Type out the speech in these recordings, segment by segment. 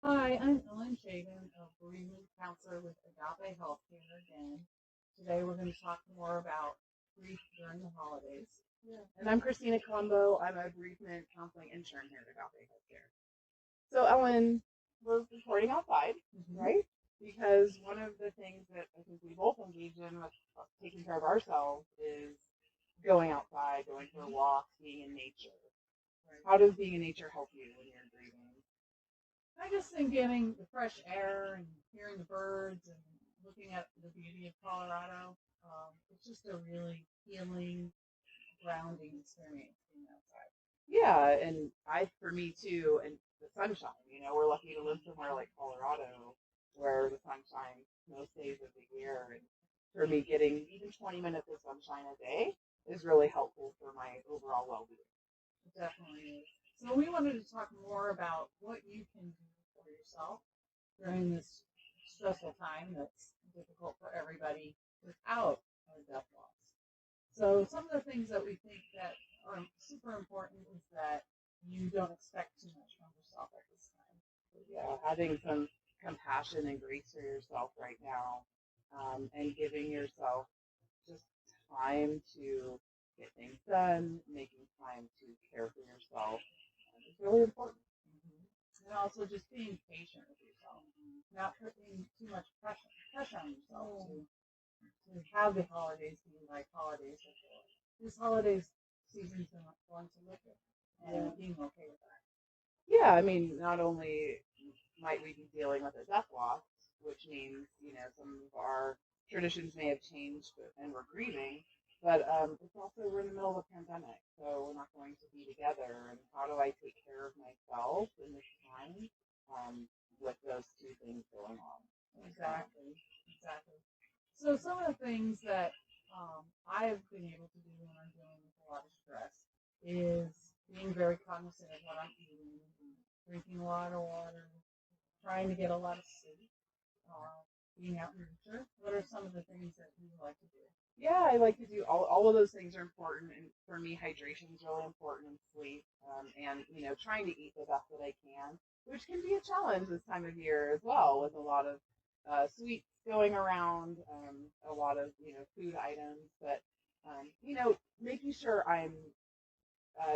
Hi, I'm Chabin, a bereavement counselor with Agape Healthcare again. Today we're going to talk more about grief during the holidays. Yeah. And I'm Christina Colombo. I'm a bereavement counseling intern here at Agape Healthcare. So, Ellen, we're recording outside, right? Because one of the things that I think we both engage in with taking care of ourselves is going outside, going for walks, being in nature. Right. How does being in nature help you when you're grieving? I just think getting the fresh air and hearing the birds and looking at the beauty of Colorado, it's just a really healing, grounding experience being outside. Yeah, and for me too, and the sunshine. We're lucky to live somewhere like Colorado where the sunshine most days of the year. And for me, getting even 20 minutes of sunshine a day is really helpful for my overall well-being. It definitely is. So we wanted to talk more about what you can do for yourself during this stressful time that's difficult for everybody without a death loss. So some of the things that we think that are super important is that you don't expect too much from yourself at this time. So, yeah, having some compassion and grace for yourself right now, and giving yourself just time to get things done, making time to care for yourself is really important. And also just being patient with yourself, not putting too much pressure on yourself to have the holidays be like holidays before. This holidays season's going to look it and being okay with that. Yeah, I mean, not only might we be dealing with a death loss, which means, some of our traditions may have changed and we're grieving, but it's also we're in the middle of a pandemic, so we're not going to be together. And how do I take care of myself in this time with those two things going on? Exactly, exactly. So some of the things that I've been able to do when I'm dealing with a lot of stress is being very cognizant of what I'm eating, drinking a lot of water, trying to get a lot of sleep, being out in nature. What are some of the things that you like to do? Yeah, I like to do all of those things are important, and for me, hydration is really important, and sleep, and trying to eat the best that I can, which can be a challenge this time of year as well, with a lot of sweets going around, a lot of food items, but making sure I'm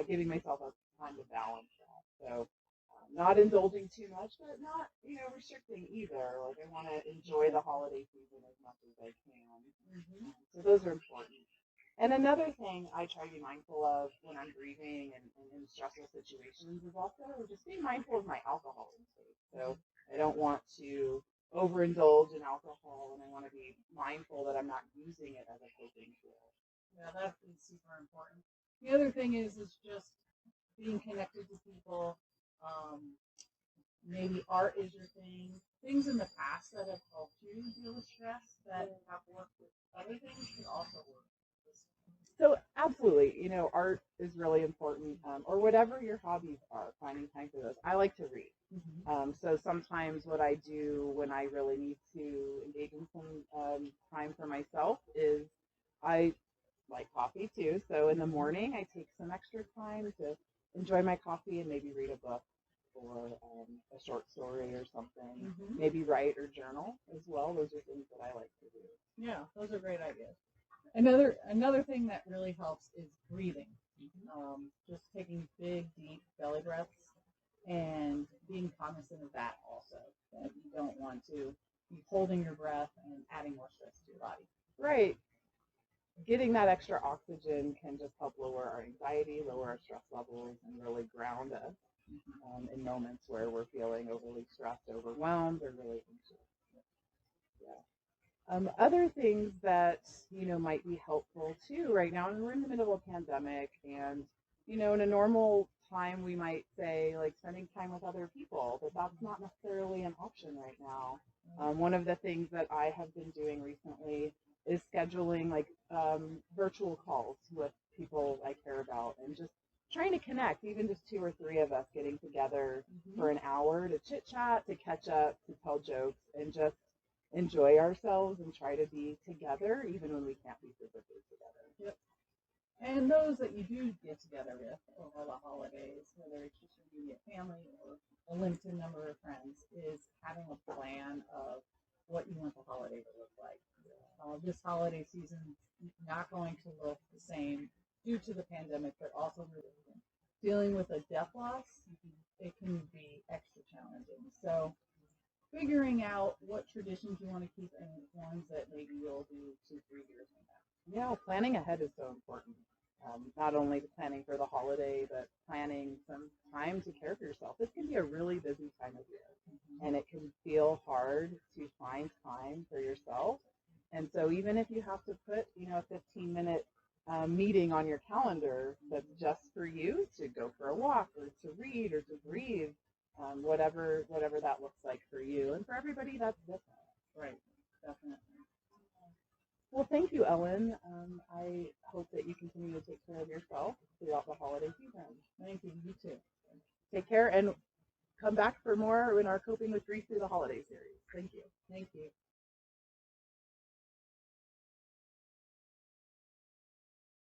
giving myself a time to balance that. So not indulging too much, but not restricting either. Like I want to enjoy the holiday season as much as I can. So those are important. And another thing I try to be mindful of when I'm grieving and in stressful situations is also just being mindful of my alcohol intake. So I don't want to overindulge in alcohol, and I want to be mindful that I'm not using it as a coping tool. Yeah, that is super important. The other thing is just being connected to people. Um, Maybe art is your thing. Things in the past that have helped you deal with stress that have worked with other things can also work. So absolutely, art is really important, or whatever your hobbies are, finding time for those. I like to read. So sometimes what I do when I really need to engage in some time for myself is I like coffee too. So in the morning, I take some extra time to enjoy my coffee and maybe read a book or a short story or something. Maybe write or journal as well. Those are things that I like to do. Yeah, those are great ideas. Another thing that really helps is breathing. Just taking big, deep belly breaths and being cognizant of that also. That you don't want to be holding your breath and adding more stress to your body. Right. Getting that extra oxygen can just help lower our anxiety, lower our stress levels, and really ground us in moments where we're feeling overly stressed, overwhelmed, or really anxious. Yeah. Other things that might be helpful too right now, and we're in the middle of a pandemic, and in a normal time we might say like spending time with other people, but that's not necessarily an option right now. One of the things that I have been doing recently is scheduling like virtual calls with people I care about, and just trying to connect, even just two or three of us getting together for an hour to chit chat, to catch up, to tell jokes, and just enjoy ourselves and try to be together even when we can't be physically together. Yep. And those that you do get together with over the holidays, whether it's just your immediate family or a limited number of friends, is having a plan of what you want the holiday to look like. This holiday season not going to look the same due to the pandemic, but also dealing with a death loss, it can be extra challenging. So figuring out what traditions you want to keep and ones that maybe you'll do 2-3 years from now. Yeah, planning ahead is so important. Not only planning for the holiday, but planning some time to care for yourself. This can be a really busy time of year, and it can feel hard to find time for yourself. And so even if you have to put, a 15-minute meeting on your calendar that's just for you to go for a walk or to read or to breathe, whatever that looks like for you. And for everybody, that's different. Right, definitely. Well, thank you, Ellen. I hope that you continue to take care of yourself throughout the holiday season. Thank you. You too. Take care and come back for more in our Coping with Grief through the holidays.